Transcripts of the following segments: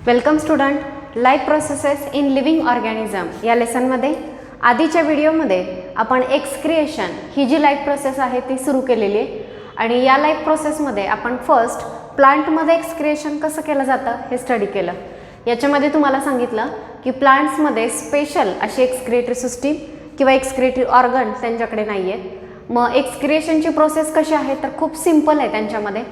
Welcome student. Life processes in living organism या लेसनमध्ये आधीच्या व्हिडिओमध्ये आपण एक्सक्रिएशन ही जी लाईफ प्रोसेस आहे ती सुरू केलेली आहे आणि या लाईफ प्रोसेसमध्ये आपण फर्स्ट प्लांटमध्ये एक्सक्रिएशन कसं केलं जातं हे स्टडी केलं. याच्यामध्ये तुम्हाला सांगितलं की प्लांट्समध्ये स्पेशल अशी एक्सक्रिएटरी सिस्टीम किंवा एक्सक्रिएटरी ऑर्गन त्यांच्याकडे नाही आहेत. मग एक्सक्रिएशनची प्रोसेस कशी आहे तर खूप सिंपल आहे. त्यांच्यामध्ये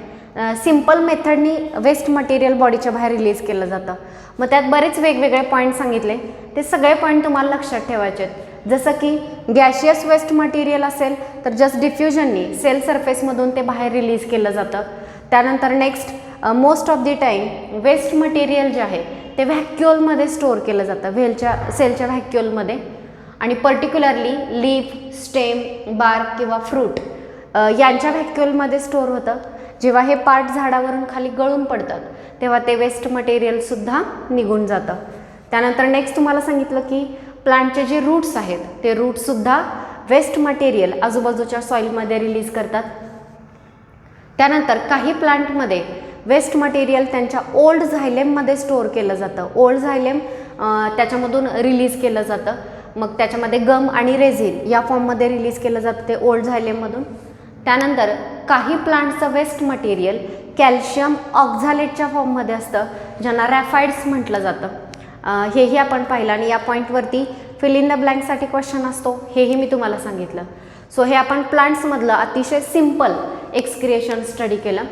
सिंपल मेथडनी वेस्ट मटेरियल बॉडीच्या बाहेर रिलीज केलं जातं. मग त्यात बरेच वेगवेगळे पॉईंट सांगितले. ते सगळे पॉईंट तुम्हाला लक्षात ठेवायचे आहेत. जसं की गॅशियस वेस्ट मटेरियल असेल तर जस्ट डिफ्युजननी सेल सरफेसमधून ते बाहेर रिलीज केलं जातं. त्यानंतर next most of the time waste material जे आहे ते व्हॅक्युअलमध्ये स्टोअर केलं जातं, सेलच्या व्हॅक्युअलमध्ये. आणि पर्टिक्युलरली लीफ, स्टेम, बार्क किंवा फ्रूट यांच्या व्हॅक्युअलमध्ये स्टोअर होतं. जेव्हा हे पार्ट झाडावरून खाली गळून पडतात तेव्हा ते वेस्ट मटेरियलसुद्धा निघून जातं. त्यानंतर नेक्स्ट तुम्हाला सांगितलं की प्लांटचे जे रूट्स आहेत ते रूटसुद्धा वेस्ट मटेरियल आजूबाजूच्या सॉईलमध्ये रिलीज करतात. त्यानंतर काही प्लांटमध्ये वेस्ट मटेरियल त्यांच्या ओल्ड झायलेममध्ये स्टोअर केलं जातं. ओल्ड झायलेम त्याच्यामधून रिलीज केलं जातं. मग त्याच्यामध्ये गम आणि रेझिन या फॉर्ममध्ये रिलीज केलं जातं ते ओल्ड झायलेममधून. त्यानंतर काही प्लांटचं वेस्ट मटेरियल कॅल्शियम ऑक्झालेटच्या फॉर्ममध्ये असतं, ज्यांना रॅफाइड्स म्हटलं जातं. हेही आपण पाहिलं आणि या पॉईंटवरती फिल इन द ब्लँकसाठी क्वेश्चन असतो हेही मी तुम्हाला सांगितलं. सो हे आपण प्लांट्समधलं अतिशय सिंपल एक्सक्रिएशन स्टडी केलं.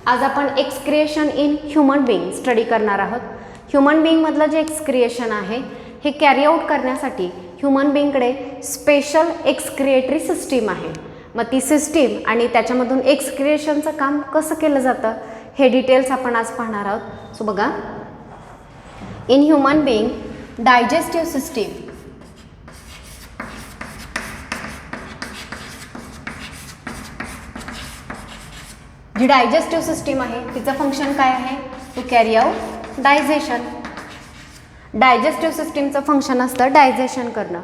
आज आपण excretion in human being study करणार आहोत. ह्युमन बीइंगमधलं जे एक्सक्रिएशन आहे हे कॅरी आऊट करण्यासाठी ह्युमन बीइंगकडे स्पेशल एक्सक्रिएटरी सिस्टीम आहे. मग ती सिस्टीम आणि त्याच्यामधून एक्सक्रिएशनचं काम कसं केलं जातं हे डिटेल्स आपण आज पाहणार आहोत. सो बघा, in human being digestive system जी डायजेस्टिव्ह सिस्टीम आहे तिचं फंक्शन काय आहे to carry out digestion. Digestive सिस्टीमचं फंक्शन असतं डायजेशन करणं.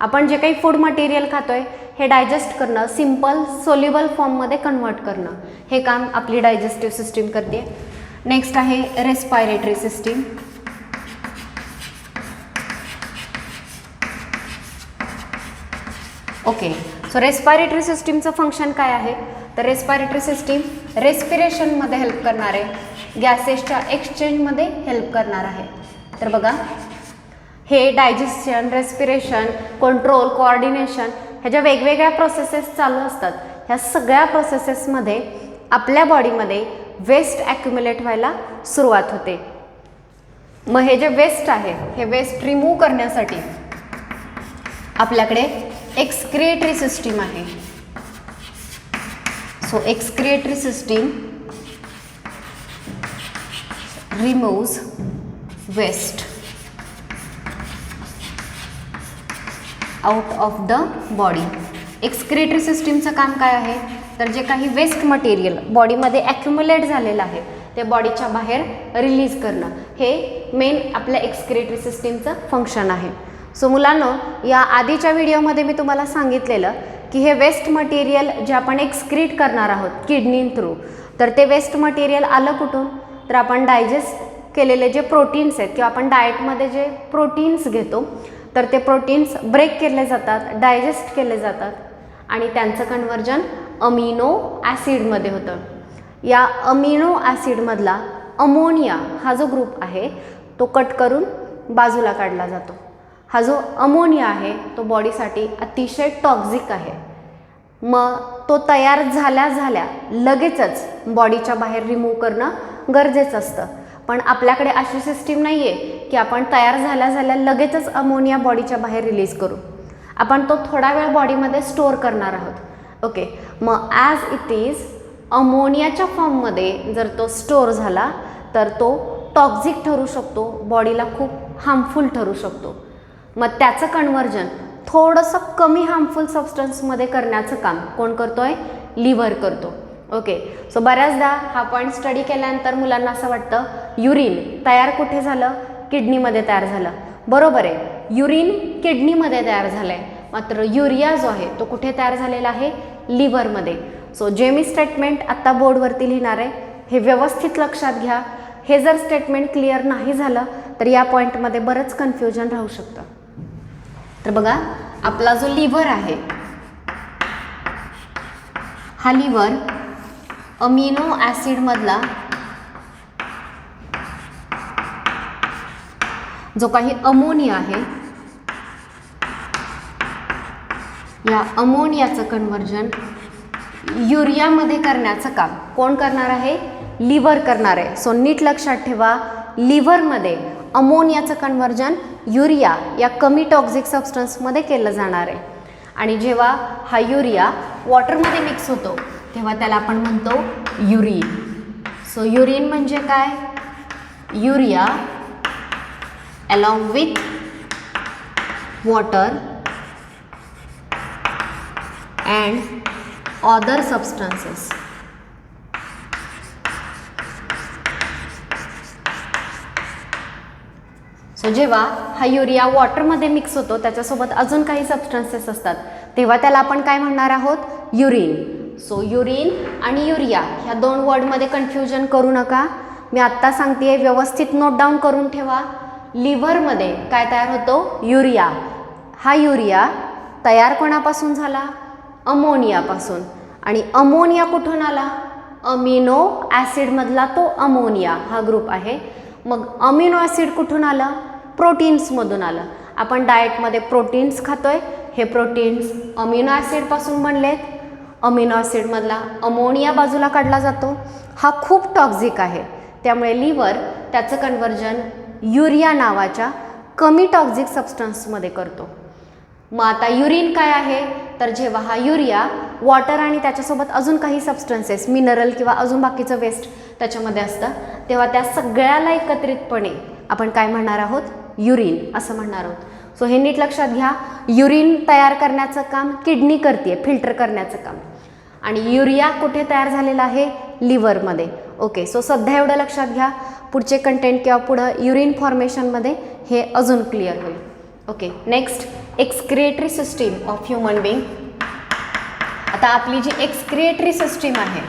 आपण जे काही फूड मटेरियल खातोय हे डायजेस्ट करणं, सिंपल सोल्युबल फॉर्ममध्ये कन्वर्ट करणं, हे काम आपली डायजेस्टिव्ह सिस्टीम करते. नेक्स्ट आहे respiratory system. Okay, so respiratory सिस्टीमचं फंक्शन काय आहे तर रेस्पायरेटरी सिस्टीम रेस्पिरेशनमध्ये हेल्प करणार आहे, गॅसेसच्या एक्सचेंजमध्ये हेल्प करणार आहे. तर बघा, हे डायजेशन, रेस्पिरेशन, कंट्रोल, कोऑर्डिनेशन ह्या ज्या वेगवेगळ्या प्रोसेसेस चालू असतात ह्या सगळ्या प्रोसेसेसमध्ये आपल्या बॉडीमध्ये वेस्ट ॲक्युम्युलेट व्हायला सुरुवात होते. मग हे जे वेस्ट आहे हे वेस्ट रिमूव्ह करण्यासाठी आपल्याकडे एक्सक्रिएटरी सिस्टीम आहे. So excretory system removes waste out of the body. Excretory सिस्टीमचं काम काय आहे तर जे काही वेस्ट मटेरियल बॉडीमध्ये ॲक्युम्युलेट झालेलं आहे ते बॉडीच्या बाहेर रिलीज करणं, हे मेन आपल्या एक्सक्रिएटरी सिस्टीमचं फंक्शन आहे. सो मुलांनो, या आधीच्या व्हिडिओमध्ये मी तुम्हाला सांगितलेलं की हे वेस्ट मटेरियल जे आपण एक्सक्रीट करणार आहोत किडनी थ्रू, तर ते वेस्ट मटेरियल आलं कुठून तर आपण डायजेस्ट केलेले जे प्रोटीन्स आहेत किंवा आपण डाएटमध्ये जे प्रोटीन्स घेतो तर ते प्रोटीन्स ब्रेक केले जातात, डायजेस्ट केले जातात आणि त्यांचं कन्व्हर्जन अमिनो ॲसिडमध्ये होतं. या अमिनो ॲसिडमधला अमोनिया हा जो ग्रुप आहे तो कट करून बाजूला काढला जातो. हा जो अमोनिया आहे तो बॉडीसाठी अतिशय टॉक्झिक आहे. मग तो तयार झाल्या लगेचच बॉडीच्या बाहेर रिमूव्ह करणं गरजेचं असतं. पण आपल्याकडे अशी सिस्टीम नाही आहे की आपण तयार झाल्या लगेचच अमोनिया बॉडीच्या बाहेर रिलीज करू. आपण तो थोडा वेळ बॉडीमध्ये स्टोअर करणार आहोत. ओके, मग ॲज इट इज अमोनियाच्या फॉर्ममध्ये जर तो स्टोअर झाला तर तो टॉक्झिक ठरू शकतो, बॉडीला खूप हार्मफुल ठरू शकतो. मग त्याचं कन्व्हर्जन थोडंसं कमी हार्मफुल सबस्टन्समध्ये करण्याचं काम कोण करतोय? लिव्हर करतो. ओके, सो बऱ्याचदा हा पॉईंट स्टडी केल्यानंतर मुलांना असं वाटतं युरिन तयार कुठे झालं? किडनीमध्ये तयार झालं. बरोबर आहे, युरिन किडनीमध्ये तयार झालं आहे, मात्र युरिया जो आहे तो कुठे तयार झालेला आहे? लिव्हरमध्ये. सो जे मी स्टेटमेंट आत्ता बोर्डवरती लिहिणार आहे हे व्यवस्थित लक्षात घ्या. हे जर स्टेटमेंट क्लिअर नाही झालं तर या पॉईंटमध्ये बरंच कन्फ्युजन राहू शकतं. तर बघा, आपला जो लिव्हर आहे हा लिव्हर अमिनो ॲसिडमधला जो काही अमोनिया आहे या अमोनियाचं कन्व्हर्जन युरियामध्ये करण्याचं काम कोण करणार आहे? लिव्हर करणार आहे. सो नीट लक्षात ठेवा, लिव्हरमध्ये अमोनियाचं कन्व्हर्जन युरिया या कमी टॉक्झिक सबस्टन्समध्ये केलं जाणार आहे. आणि जेव्हा हा युरिया वॉटरमध्ये मिक्स होतो तेव्हा त्याला आपण म्हणतो युरिन. सो युरिन म्हणजे काय? Urea along with water and other substances. So जेव्हा हा युरिया वॉटरमध्ये मिक्स होतो त्याच्यासोबत अजून काही सबस्टन्सेस असतात तेव्हा त्याला आपण काय म्हणणार आहोत? युरिन. सो युरिन आणि युरिया ह्या दोन वर्डमध्ये कन्फ्युजन करू नका. मी आत्ता सांगते, व्यवस्थित नोट डाऊन करून ठेवा. लिव्हरमध्ये काय तयार होतो? युरिया. हा युरिया तयार कोणापासून झाला? अमोनियापासून. आणि अमोनिया कुठून आला? अमिनो ॲसिडमधला तो अमोनिया हा ग्रुप आहे. मग अमिनो ॲसिड कुठून आलं? प्रोटीन्समधून आलं. आपण डाएटमध्ये प्रोटीन्स खातोय, हे प्रोटीन्स अमिनो ॲसिडपासून बनलेत. अमिनो ॲसिडमधला अमोनिया बाजूला काढला जातो. हा खूप टॉक्झिक आहे, त्यामुळे लिव्हर त्याचं कन्व्हर्जन युरिया नावाच्या कमी टॉक्झिक सबस्टन्समध्ये करतो. मग आता युरिन काय आहे? तर जेव्हा हा युरिया वॉटर आणि त्याच्यासोबत अजून काही सबस्टन्सेस मिनरल किंवा अजून बाकीचं वेस्ट त्याच्यामध्ये असतं तेव्हा त्या सगळ्याला एकत्रितपणे आपण काय म्हणणार आहोत? युरिन असं म्हणणार आहोत. सो हे नीट लक्षात घ्या, युरिन तयार करण्याचं काम किडनी करते, फिल्टर करण्याचं काम. आणि युरिया कुठे तयार झालेला आहे? लिव्हरमध्ये. ओके, सो सध्या एवढं लक्षात घ्या. पुढचे कंटेंट किंवा पुढं युरिन फॉर्मेशनमध्ये हे अजून क्लिअर होईल. Okay, next excretory system of human being. आता आपली जी एक्सक्रिएटरी सिस्टीम आहे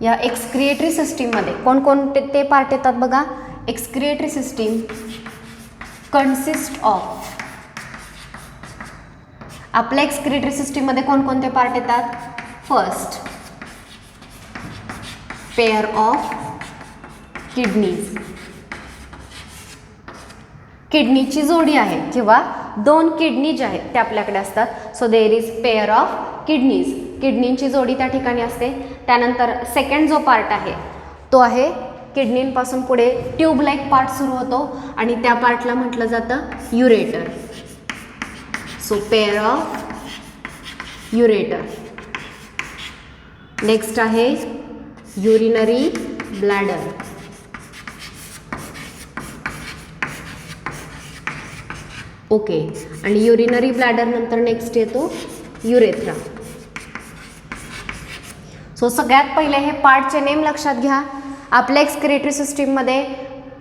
या एक्सक्रिएटरी सिस्टीममध्ये कोणकोणते ते पार्ट येतात बघा. एक्सक्रिएटरी सिस्टीम कन्सिस्ट ऑफ, आपल्या एक्सक्रिएटरी सिस्टीममध्ये कोणकोणते पार्ट येतात? First, pair of kidneys. किडनीची जोडी आहे किंवा दोन किडनी ज्या आहेत त्या आपल्याकडे असतात. So there is pair of kidneys. किडनींची जोडी त्या ठिकाणी असते. त्यानंतर सेकंड जो पार्ट आहे तो आहे किडनींपासून पुढे ट्यूब लाईक पार्ट सुरू होतो आणि त्या पार्टला म्हटलं जातं ureter. So pair of ureter. Next आहे युरिनरी ब्लॅडर. ओके, आणि युरिनरी ब्लॅडर नंतर नेक्स्ट येतो युरेथ्रा. सो सगळ्यात पहिले हे पार्टचे नेम लक्षात घ्या. आपल्या एक्सक्रिएटरी सिस्टीममध्ये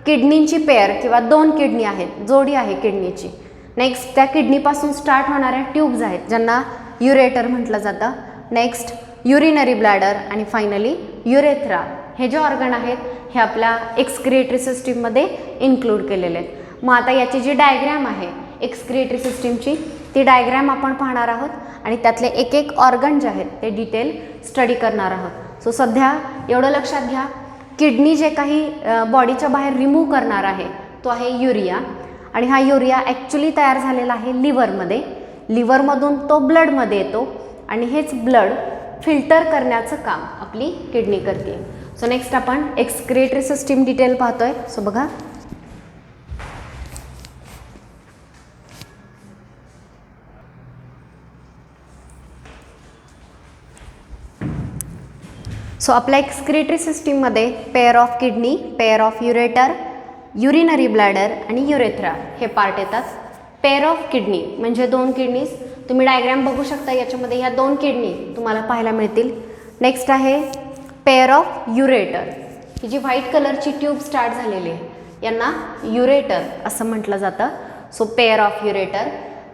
किडनींची पेअर किंवा दोन किडनी आहेत, जोडी आहे किडनीची. नेक्स्ट त्या किडनीपासून स्टार्ट होणाऱ्या ट्यूब्स आहेत ज्यांना युरेटर म्हटलं जातं. नेक्स्ट युरिनरी ब्लॅडर आणि फायनली युरेथ्रा. हे जे ऑर्गन आहेत हे आपल्या एक्सक्रिएटरी सिस्टीममध्ये इन्क्लूड केलेले आहेत. मग आता याची जी डायग्रॅम आहे एक्सक्रिएटरी सिस्टीमची ती डायग्रॅम आपण पाहणार आहोत आणि त्यातले एक एक ऑर्गन जे आहेत ते डिटेल स्टडी करणार आहोत. सो सध्या एवढं लक्षात घ्या, किडनी जे काही बॉडीच्या बाहेर रिमूव्ह करणार आहे तो आहे युरिया. आणि हा युरिया ॲक्च्युली तयार झालेला आहे लिव्हरमध्ये. लिव्हरमधून तो ब्लडमध्ये येतो आणि हेच ब्लड फिल्टर करण्याचं काम आपली किडनी करते. सो नेक्स्ट आपण एक्सक्रिएटरी सिस्टीम डिटेल पाहतोय. सो बघा, सो आपल्या एक्सक्रिएटरी सिस्टीममध्ये pair of kidney, pair of ureter, urinary bladder आणि युरेथ्रा हे पार्ट येतात. पेअर ऑफ किडनी म्हणजे दोन किडनीज. तुम्ही डायग्रॅम बघू शकता, याच्यामध्ये ह्या दोन किडनी तुम्हाला पाहायला मिळतील. नेक्स्ट आहे पेअर ऑफ युरेटर. ही जी व्हाईट कलरची ट्यूब स्टार्ट झालेली आहे यांना युरेटर असं म्हटलं जातं. So pair of ureter.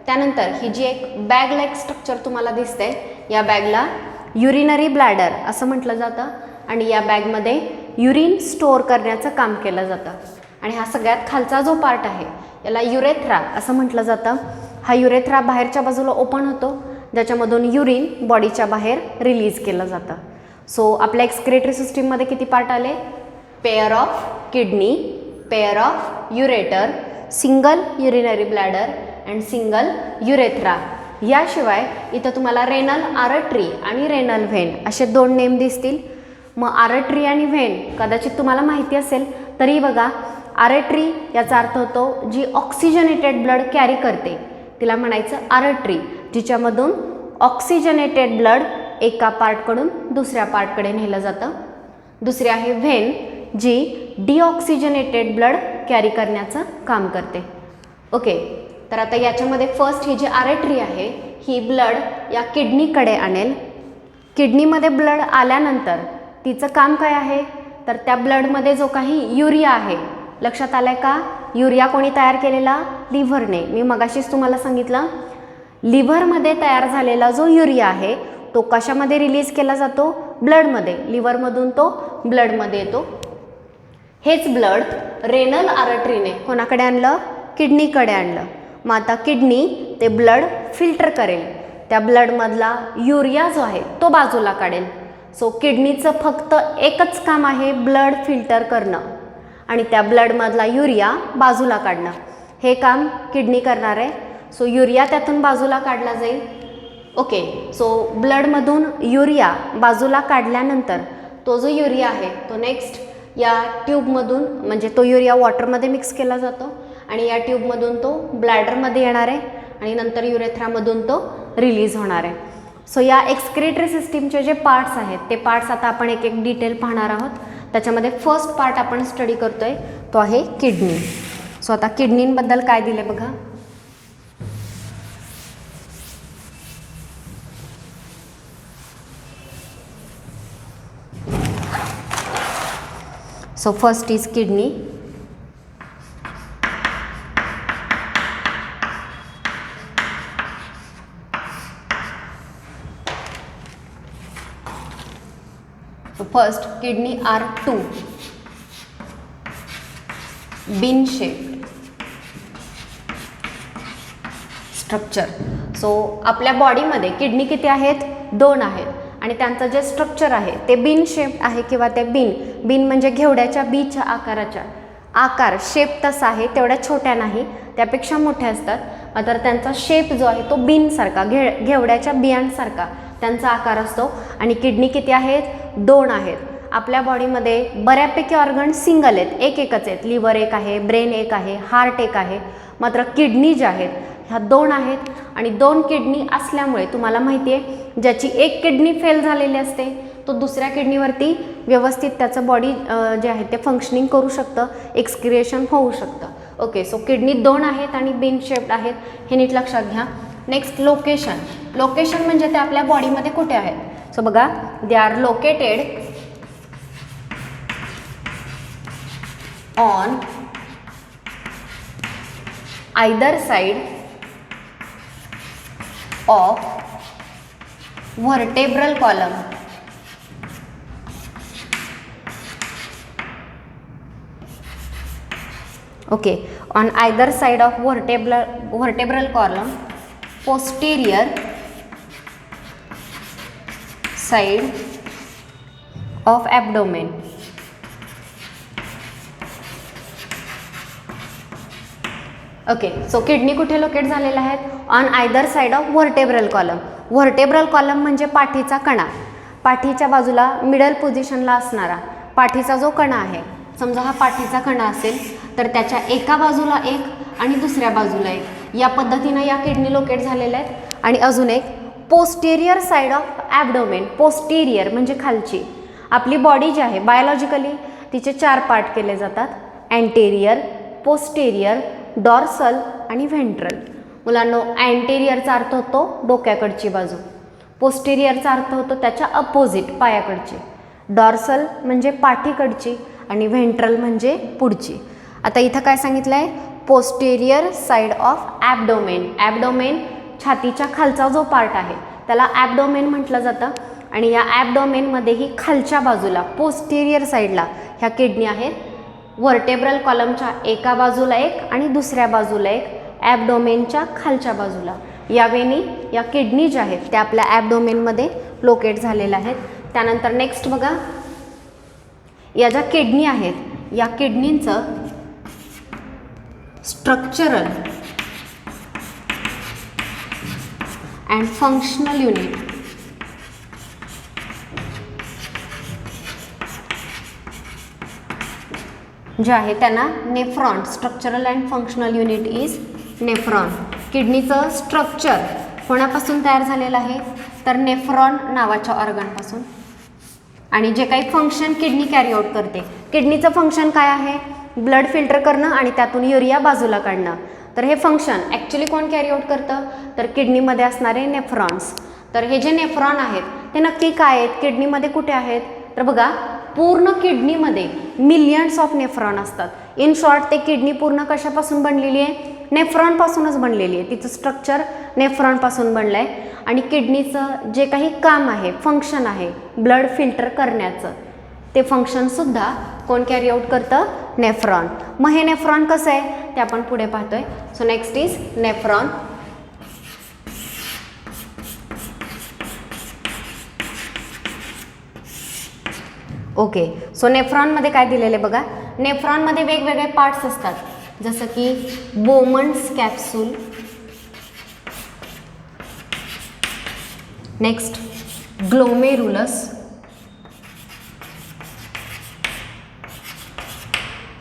त्यानंतर ही जी एक बॅग लाईक स्ट्रक्चर तुम्हाला दिसते या बॅगला युरिनरी ब्लॅडर असं म्हटलं जातं आणि या बॅगमध्ये युरिन स्टोअर करण्याचं काम केलं जातं. आणि हा सगळ्यात खालचा जो पार्ट आहे याला युरेथ्रा असं म्हटलं जातं. हा युरेथ्रा बाहेरच्या बाजूला ओपन होतो, ज्याच्यामधून युरिन बॉडीच्या बाहेर रिलीज केलं जातं. सो आपल्या एक्सक्रेटरी सिस्टीममध्ये किती पार्ट आले? Pair of kidney, pair of ureter, single urinary bladder and single urethra. याशिवाय इथं तुम्हाला रेनल आर्टरी आणि रेनल व्हेन असे 2 नेम दिसतील. मग आर्टरी आणि व्हेन कदाचित तुम्हाला माहिती असेल तरी बघा, आर्टरी याचा अर्थ होतो जी ऑक्सिजनेटेड ब्लड कॅरी करते तिला म्हणायचं आर्टरी, जिच्यामधून ऑक्सिजनेटेड ब्लड एका पार्टकडून दुसऱ्या पार्टकडे नेलं जातं. दुसरी आहे व्हेन, जी डिऑक्सिजनेटेड ब्लड कॅरी करण्याचं काम करते. ओके, तर आता याच्यामध्ये फर्स्ट ही जी आर्टरी आहे ही ब्लड या किडनीकडे आणेल. किडनीमध्ये ब्लड आल्यानंतर तिचं काम काय आहे? तर त्या ब्लडमध्ये जो काही युरिया आहे, लक्षात आलं आहे का? युरिया कोणी तयार केलेला? लिव्हरने. मी मगाशीच तुम्हाला सांगितलं, लिव्हरमध्ये तयार झालेला जो युरिया आहे तो कशामध्ये रिलीज केला जातो? ब्लडमध्ये. लिव्हरमधून तो ब्लडमध्ये येतो. हेच ब्लड रेनल आर्टरीने कोणाकडे आणलं? किडनीकडे आणलं. मग आता किडनी ते ब्लड फिल्टर करेल, त्या ब्लडमधला युरिया जो आहे तो बाजूला काढेल. सो किडनीचं फक्त एकच काम आहे ब्लड फिल्टर करणं आणि त्या ब्लडमधला युरिया बाजूला काढणं. हे काम किडनी करणार आहे. सो युरिया त्यातून बाजूला काढला जाईल. ओके, सो ब्लडमधून युरिया बाजूला काढल्यानंतर तो जो युरिया आहे तो नेक्स्ट या ट्यूबमधून, म्हणजे तो युरिया वॉटरमध्ये मिक्स केला जातो आणि या ट्यूबमधून तो ब्लॅडरमध्ये येणार आहे आणि नंतर युरेथ्रामधून तो रिलीज होणार आहे. सो या एक्सक्रेटरी सिस्टीमचे जे पार्ट्स आहेत ते पार्ट्स आता आपण एक एक डिटेल पाहणार आहोत. त्याच्यामध्ये फर्स्ट पार्ट आपण स्टडी करतोय तो आहे किडनी. सो आता किडनींबद्दल काय दिले बघा. So first is kidney. So first kidney are 2 bean shaped structure. So आपल्या बॉडीमध्ये किडनी किती आहेत? 2 आहेत आणि त्यांचं जे स्ट्रक्चर आहे ते बीन शेप आहे किंवा ते बीन म्हणजे घेवड्याच्या बीच्या आकाराच्या. आकार शेप तसा आहे, तेवढ्या छोट्या नाही, त्यापेक्षा मोठ्या असतात. तर त्यांचा शेप जो आहे तो बीनसारखा, घेवड्याच्या बियांसारखा त्यांचा आकार असतो. आणि किडनी किती आहेत? 2 आहेत. आपल्या बॉडीमध्ये बऱ्यापैकी ऑर्गन सिंगल आहेत, एकच आहेत. लिव्हर एक आहे, ब्रेन एक आहे, हार्ट एक आहे. मात्र किडनी ज्या आहेत ह्या 2 आहेत आणि 2 किडनी असल्यामुळे तुम्हाला माहिती आहे ज्याची एक किडनी फेल झालेली असते तो दुसऱ्या किडनीवरती व्यवस्थित त्याचं बॉडी जे आहे ते फंक्शनिंग करू शकतं, एक्सक्रिएशन होऊ शकतं. ओके, सो किडनी 2 आहेत आणि बीन शेप्ड आहेत, हे नीट लक्षात घ्या. Next location. लोकेशन म्हणजे ते आपल्या बॉडीमध्ये कुठे आहेत? सो बघा, they are located on either side of vertebral column. Okay, on either side of vertebral column, posterior side of abdomen. Okay, so kidney कुठे लोकेट झालेल्या आहेत? On either side of vertebral column. Vertebral column म्हणजे पाठीचा कणा, पाठीच्या बाजूला middle पोझिशनला असणारा पाठीचा जो कणा आहे. समजा हा पाठीचा कणा असेल तर त्याच्या एका बाजूला एक आणि दुसऱ्या बाजूला एक, या पद्धतीनं या किडनी लोकेट झालेल्या आहेत. आणि अजून एक posterior side of abdomen. Posterior म्हणजे खालची. आपली बॉडी जी आहे बायोलॉजिकली तिचे 4 पार्ट केले जातात: अँटेरियर, पोस्टेरियर, डॉर्सल आणि व्हेंट्रल. मुलांनो, अँटेरियरचा अर्थ होतो डोक्याकडची बाजू, पोस्टेरियरचा अर्थ होतो त्याच्या अपोजिट पायाकडची, डॉर्सल म्हणजे पाठीकडची आणि व्हेंट्रल म्हणजे पुढची. आता इथं काय सांगितलं आहे? Posterior side of abdomen. Abdomen छातीच्या खालचा जो पार्ट आहे त्याला ॲबडोमेन म्हटलं जातं आणि या ॲबडोमेनमध्येही खालच्या बाजूला पोस्टेरियर साईडला ह्या किडनी आहेत. व्हर्टेब्रल कॉलमच्या एका बाजूला एक आणि दुसऱ्या बाजूला एक, ॲबडोमेनच्या खालच्या बाजूला. या वेनी या किडनी ज्या आहेत त्या आपल्या ॲबडोमेनमध्ये लोकेट झालेल्या आहेत. त्यानंतर नेक्स्ट बघा, या ज्या किडनी आहेत या किडनींचं स्ट्रक्चरल अँड फंक्शनल युनिट जे आहे त्यांना nephron, structural and functional unit is nephron. किडनीचं स्ट्रक्चर कोणापासून तयार झालेलं आहे तर नेफ्रॉन नावाच्या ऑर्गनपासून. आणि जे काही फंक्शन किडनी कॅरी आउट करते, किडनीचं फंक्शन काय आहे, ब्लड फिल्टर करणं आणि त्यातून युरिया बाजूला काढणं. तर हे फंक्शन ॲक्च्युली कोण कॅरी आउट करतं तर किडनीमध्ये असणारे नेफ्रॉन्स. तर हे जे नेफ्रॉन आहेत ते नक्की काय आहेत, किडनीमध्ये कुठे आहेत तर बघा, पूर्ण किडनीमध्ये मिलियन्स ऑफ नेफ्रॉन असतात. इन शॉर्ट ते किडनी पूर्ण कशापासून बनलेली आहे, नेफ्रॉनपासूनच बनलेली आहे. तिचं स्ट्रक्चर नेफ्रॉनपासून बनलं आहे. आणि किडनीचं जे काही काम आहे, फंक्शन आहे ब्लड फिल्टर करण्याचं, ते फंक्शनसुद्धा कोण कॅरी आउट करतं, नेफ्रॉन. मग हे नेफ्रॉन कसं आहे ते आपण पुढे पाहतोय. So next is nephron. Okay, so नेफ्रॉनमध्ये काय दिलेले बघा, नेफ्रॉनमध्ये वेगवेगळे पार्ट्स असतात, जसं की बोमन्स कॅप्सूल, नेक्स्ट ग्लोमेरुलस,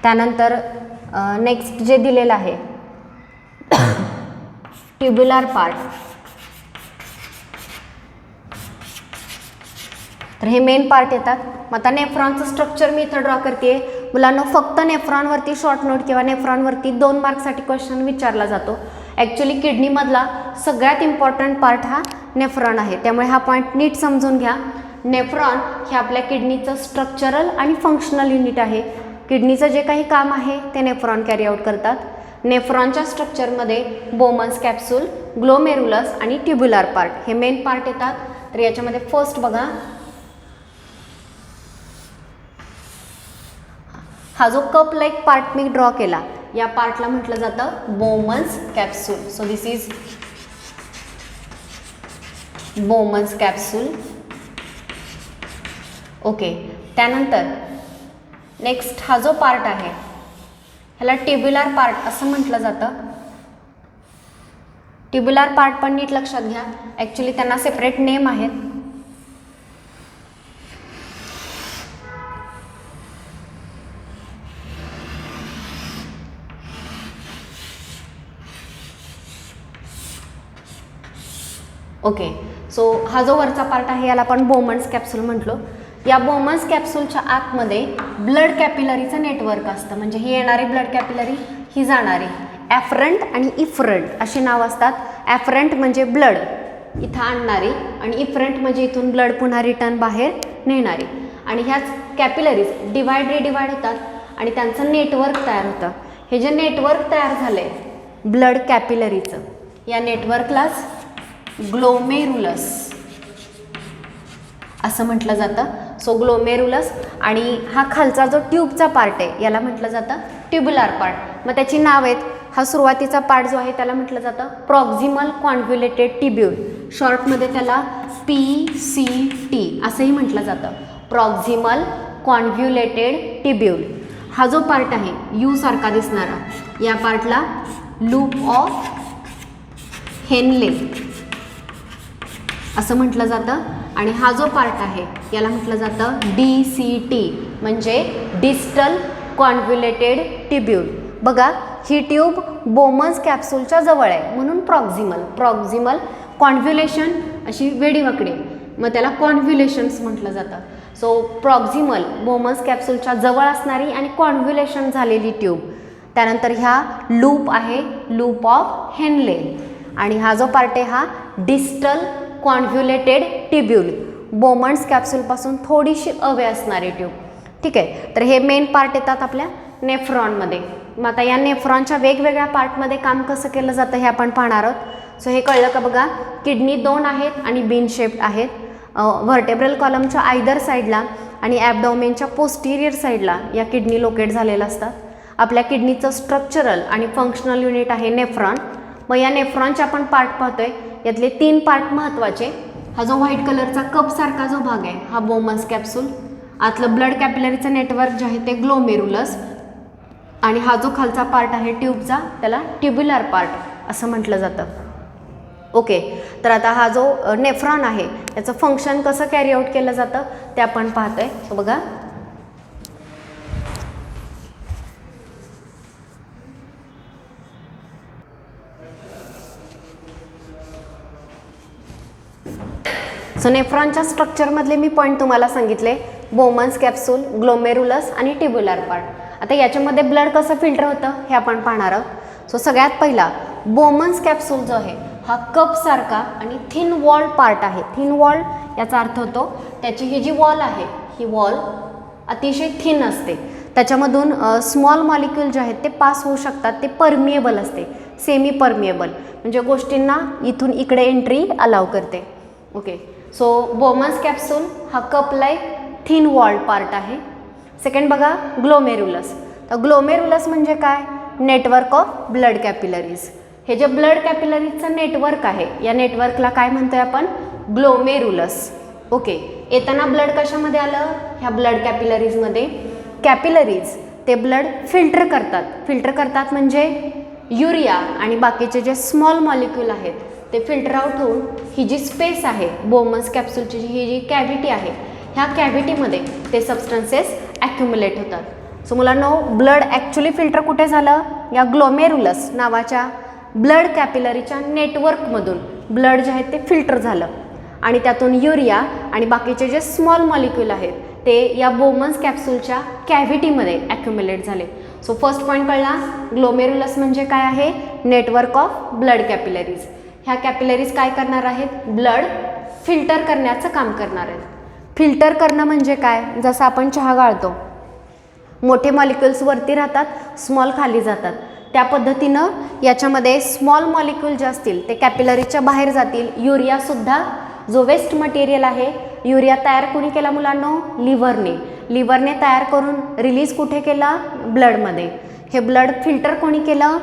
त्यानंतर नेक्स्ट जे दिलेलं आहे ट्युब्युलर पार्ट. तर हे मेन पार्ट येतात. मग आता नेफ्रॉनचं स्ट्रक्चर मी इथं ड्रॉ करते. मुलांना फक्त नेफ्रॉनवरती शॉर्ट नोट किंवा नेफ्रॉनवरती 2 मार्कसाठी क्वेश्चन विचारला जातो. ॲक्च्युली किडनीमधला सगळ्यात इम्पॉर्टंट पार्ट हा नेफ्रॉन आहे, त्यामुळे हा पॉईंट नीट समजून घ्या. नेफ्रॉन हे आपल्या किडनीचं स्ट्रक्चरल आणि फंक्शनल युनिट आहे. किडनीचं जे काही काम आहे ते नेफ्रॉन कॅरी आउट करतात. नेफ्रॉनच्या स्ट्रक्चरमध्ये बोमन्स कॅप्सूल, ग्लोमेरुलस आणि ट्युब्युलर पार्ट हे मेन पार्ट येतात. तर याच्यामध्ये फर्स्ट बघा, हा जो कप लाईक पार्ट मी ड्रॉ केला, या पार्टला म्हटलं जातं Bowman's capsule. So this is Bowman's capsule. Okay, त्यानंतर नेक्स्ट हा जो पार्ट आहे ह्याला ट्युब्युलर पार्ट असं म्हटलं जातं. ट्युब्युलर पार्ट पण नीट लक्षात घ्या, ॲक्च्युली त्यांना सेपरेट नेम आहेत. ओके, सो हा जो वरचा पार्ट आहे याला आपण बोमन्स कॅप्सूल म्हटलो. या बोमन्स कॅप्सूलच्या आतमध्ये ब्लड कॅपिलरीचं नेटवर्क असतं. म्हणजे ही येणारी ब्लड कॅपिलरी, ही जाणारी, ॲफरंट आणि इफरंट अशी नाव असतात. ॲफरंट म्हणजे ब्लड इथं आणणारी आणि इफरंट म्हणजे इथून ब्लड पुन्हा रिटर्न बाहेर नेणारी. आणि ह्याच कॅपिलरीज डिवाइड होतात आणि त्यांचं नेटवर्क तयार होतं. हे जे नेटवर्क तयार झालं आहे ब्लड कॅपिलरीचं, या नेटवर्कलाच ग्लोमेरुलस असं म्हटलं जातं. So glomerulus. आणि हा खालचा जो ट्यूबचा पार्ट आहे याला म्हटलं जातं ट्युब्युलर पार्ट. मग त्याची नाव आहेत. हा सुरुवातीचा पार्ट जो आहे त्याला म्हटलं जातं प्रॉक्झिमल कॉन्व्ह्युलेटेड टिब्यूल. शॉर्टमध्ये त्याला PCT असंही म्हटलं जातं, प्रॉक्झिमल कॉन्व्ह्युलेटेड टिब्यूल. हा जो पार्ट आहे यू सारखा दिसणारा, या पार्टला लूप ऑफ हेनले असं म्हटलं जातं. आणि हा जो पार्ट आहे याला म्हटलं जातं DCT म्हणजे डिस्टल कॉन्व्ह्युलेटेड टिब्यूल. बघा, ही ट्यूब बोमन्स कॅप्सूलच्या जवळ आहे म्हणून प्रॉक्झिमल कॉन्व्ह्युलेशन अशी वेडीवाकडी, मग त्याला कॉन्व्ह्युलेशन्स म्हटलं जातं. सो प्रॉक्झिमल बोमन्स कॅप्सूलच्या जवळ असणारी आणि कॉन्व्ह्युलेशन झालेली ट्यूब. त्यानंतर ह्या लूप आहे, लूप ऑफ हेनले. आणि हा जो पार्ट आहे हा डिस्टल कॉन्व्ह्युलेटेड टिब्यूल, बोमन्स कॅप्सूलपासून थोडीशी अवे असणारी ट्यूब. ठीक आहे, तर हे मेन पार्ट येतात आपल्या नेफ्रॉनमध्ये. मग आता या नेफ्रॉनच्या वेगवेगळ्या पार्टमध्ये काम कसं केलं जातं हे आपण पाहणार आहोत. सो हे कळलं का बघा, किडनी 2 आहेत आणि बीन शेप्ड आहेत. व्हर्टेब्रल कॉलमच्या आयदर साईडला आणि ॲबडॉमेनच्या पोस्टिरियर साईडला या किडनी लोकेट झालेल्या असतात. आपल्या किडनीचं स्ट्रक्चरल आणि फंक्शनल युनिट आहे नेफ्रॉन. मग या नेफ्रॉनचे आपण पार्ट पाहतोय. यातले 3 पार्ट महत्त्वाचे. हा जो व्हाईट कलरचा कपसारखा जो भाग आहे हा बोमन्स कॅप्सूल. आतलं ब्लड कॅपिलरीचं नेटवर्क जे आहे ते ग्लोमेरुलस. आणि हा जो खालचा पार्ट आहे ट्यूबचा त्याला ट्युब्युलर पार्ट असं म्हटलं जातं. ओके, तर आता हा जो नेफ्रॉन आहे त्याचं फंक्शन कसं कॅरी आउट केलं जातं ते आपण पाहतोय. सो बघा, सो नेफ्रॉनच्या स्ट्रक्चरमधले मी पॉईंट तुम्हाला सांगितले. बोमन्स कॅप्सूल, ग्लोमेरुलस आणि ट्युब्युलर पार्ट. आता याच्यामध्ये ब्लड कसं फिल्टर होतं हे आपण पाहणार आहोत. सो सगळ्यात पहिला बोमन्स कॅप्सूल जो आहे हा कपसारखा आणि थिन वॉल पार्ट आहे. थिन वॉल याचा अर्थ होतो त्याची ही जी वॉल आहे ही वॉल अतिशय थिन असते. त्याच्यामधून स्मॉल मॉलिक्यूल जे आहेत ते पास होऊ शकतात. ते परमिएबल असते, सेमी परमिएबल, म्हणजे गोष्टींना इथून इकडे एंट्री अलाव करते. ओके, सो बोमन्स कॅप्सूल हा cup like thin wall part आहे. सेकंड बघा ग्लोमेरुलस. तर ग्लोमेरुलस म्हणजे काय? Network of blood capillaries. हे जे ब्लड कॅपिलरीजचं नेटवर्क आहे या नेटवर्कला काय म्हणतोय आपण? ग्लोमेरुलस. ओके, येताना ब्लड कशामध्ये आलं? ह्या ब्लड कॅपिलरीजमध्ये. कॅपिलरीज ते ब्लड फिल्टर करतात. फिल्टर करतात म्हणजे युरिया आणि बाकीचे जे स्मॉल मॉलिक्यूल आहेत ते फिल्टर आउट होऊन ही जी स्पेस आहे बोमन्स कॅप्सूलची ही जी कॅव्हिटी आहे ह्या कॅव्हिटीमध्ये ते सबस्टन्सेस ॲक्युम्युलेट होतात. सो मुलांनो, ब्लड ॲक्च्युली फिल्टर कुठे झालं? या ग्लोमेरुलस नावाच्या ब्लड कॅपिलरीच्या नेटवर्कमधून ब्लड जे आहे ते फिल्टर झालं आणि त्यातून युरिया आणि बाकीचे जे स्मॉल मॉलिक्यूल आहेत ते या बोमन्स कॅप्सूलच्या कॅव्हिटीमध्ये ॲक्युम्युलेट झाले. सो फर्स्ट पॉईंट कळला, ग्लोमेरुलस म्हणजे काय आहे? Network of blood capillaries. ह्या कॅपिलरीज काय करणार आहेत? ब्लड फिल्टर करण्याचं काम करणार आहेत. फिल्टर करणं म्हणजे काय? जसं आपण चहा गाळतो, मोठे मॉलिक्युल्स वरती राहतात, स्मॉल खाली जातात. त्या पद्धतीनं याच्यामध्ये स्मॉल मॉलिक्यूल जे असतील ते कॅपिलरीच्या बाहेर जातील. युरियासुद्धा जो वेस्ट मटेरियल आहे, युरिया तयार कोणी केला मुलांनो? लिव्हरने. लिव्हरने तयार करून रिलीज कुठे केला? ब्लडमध्ये. हे ब्लड फिल्टर कोणी केलं?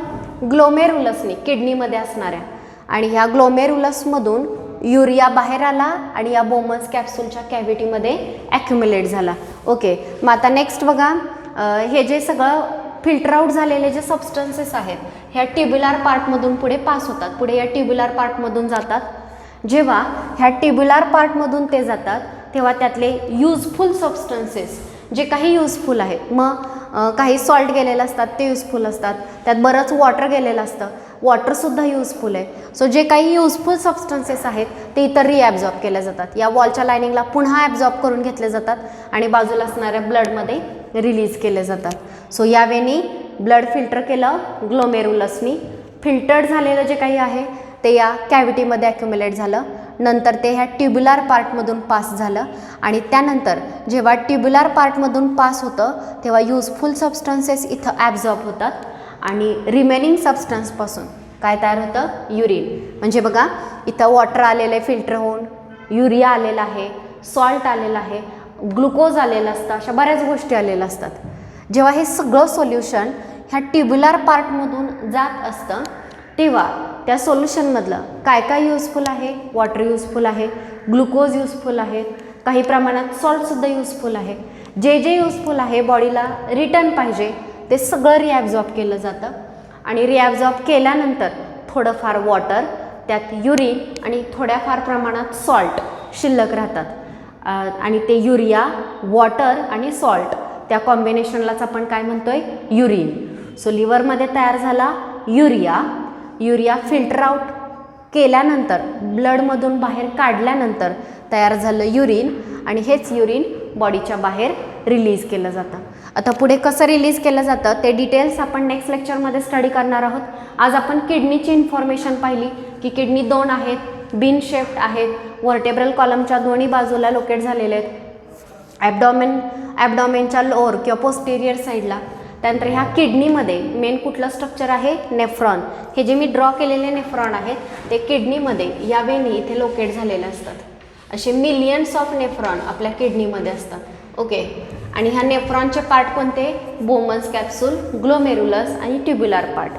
ग्लोमेरुलसने, किडनीमध्ये असणाऱ्या. आणि ह्या ग्लोमेरुलसमधून युरिया बाहेर आला आणि या बोमन्स कॅप्सूलच्या कॅव्हिटीमध्ये ॲक्युम्युलेट झाला. ओके, मग आता नेक्स्ट बघा, हे जे सगळं फिल्टर आउट झालेले जे सबस्टन्सेस आहेत ह्या ट्युब्युलर पार्टमधून पुढे पास होतात. पुढे या ट्युब्युलर पार्टमधून जातात. जेव्हा ह्या ट्युब्युलर पार्टमधून ते जातात तेव्हा त्यातले युजफुल सबस्टन्सेस जे काही युजफुल आहेत, मग काही सॉल्ट गेलेलं असतात ते युजफुल असतात, त्यात बरंच वॉटर गेलेलं असतं, वॉटरसुद्धा युजफुल आहे. सो जे काही युजफुल सबस्टन्सेस आहेत ते इतर रिॲब्झॉर्ब केले जातात. या वॉलच्या लायनिंगला पुन्हा ॲब्झॉर्ब करून घेतले जातात आणि बाजूला असणाऱ्या ब्लडमध्ये रिलीज केले जातात. सो यावेळी ब्लड फिल्टर केलं ग्लोमेरुलसनी. फिल्टर्ड झालेलं जे काही आहे ते या कॅव्हिटीमध्ये ॲक्युम्युलेट झालं. नंतर ते ह्या ट्युब्युलर पार्टमधून पास झालं आणि त्यानंतर जेव्हा ट्युब्युलर पार्टमधून पास होतं तेव्हा युजफुल सबस्टन्सेस इथं ॲब्झॉर्ब होतात आणि रिमेनिंग सबस्टन्सपासून काय तयार होतं? युरिन. म्हणजे बघा, इथं वॉटर आलेलं आहे फिल्टर होऊन, युरिया आलेला आहे, सॉल्ट आलेलं आहे, ग्लुकोज आलेलं असतं, अशा बऱ्याच गोष्टी आलेल्या असतात. जेव्हा हे सगळं सोल्युशन ह्या ट्युब्युलर पार्टमधून जात असतं तेव्हा त्या सोल्युशनमधलं काय काय युजफुल आहे? वॉटर युजफुल आहे, ग्लुकोज युजफुल आहे, काही प्रमाणात सॉल्टसुद्धा युजफुल आहे. जे जे युजफुल आहे बॉडीला रिटर्न पाहिजे ते सगळं रिॲब्झॉर्ब केलं जातं आणि रिॲब्झॉर्ब केल्यानंतर थोडंफार वॉटर, त्यात युरिन आणि थोड्याफार प्रमाणात सॉल्ट शिल्लक राहतात आणि ते युरिया, वॉटर आणि सॉल्ट त्या कॉम्बिनेशनलाच आपण काय म्हणतोय? युरिन. सो लिव्हरमध्ये तयार झाला युरिया. युरिया फिल्टर आउट केल्यानंतर ब्लडमधून बाहेर काढल्यानंतर तयार झालं युरिन आणि हेच युरिन बॉडीच्या बाहेर रिलीज केलं जातं. आता पुढे कसं रिलीज केलं जातं ते डिटेल्स आपण नेक्स्ट लेक्चरमध्ये स्टडी करणार आहोत. आज आपण किडनीची इन्फॉर्मेशन पाहिली की किडनी 2 आहेत, बिन शेप्ड आहेत, व्हर्टेब्रल कॉलमच्या दोन्ही बाजूला लोकेट झालेले आहेत, ॲबडॉमेनच्या लोअर किंवा पोस्टेरियर साईडला. त्यानंतर ह्या किडनीमध्ये मेन कुठलं स्ट्रक्चर आहे? नेफ्रॉन. हे जे मी ड्रॉ केलेले नेफ्रॉन आहेत ते किडनीमध्ये या वेनी इथे लोकेट झालेले असतात. असे मिलियन्स ऑफ नेफ्रॉन आपल्या किडनीमध्ये असतात. ओके, आणि ह्या नेफ्रॉनचे पार्ट कोणते? बोमन्स कॅप्सूल, ग्लोमेरुलस आणि ट्युब्युलर पार्ट.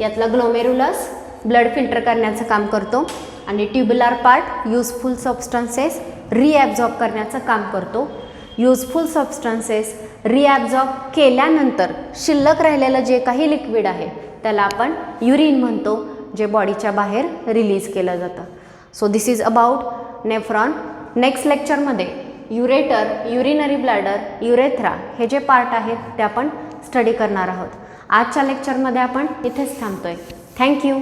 यातला ग्लोमेरुलस ब्लड फिल्टर करण्याचं काम करतो आणि ट्युब्युलर पार्ट युजफुल सबस्टन्सेस रिॲब्झॉर्ब करण्याचं काम करतो. युजफुल सबस्टन्सेस रिॲब्झॉर्ब केल्यानंतर शिल्लक राहिलेलं जे काही लिक्विड आहे त्याला आपण युरिन म्हणतो, जे बॉडीच्या बाहेर रिलीज केलं जातं. So this is about nephron. Next लेक्चरमध्ये युरेटर, युरिनरी ब्लॅडर, युरेथ्रा हे जे पार्ट आहेत ते आपण स्टडी करणार आहोत. आजच्या लेक्चरमध्ये आपण इथेच थांबतोय. थँक्यू.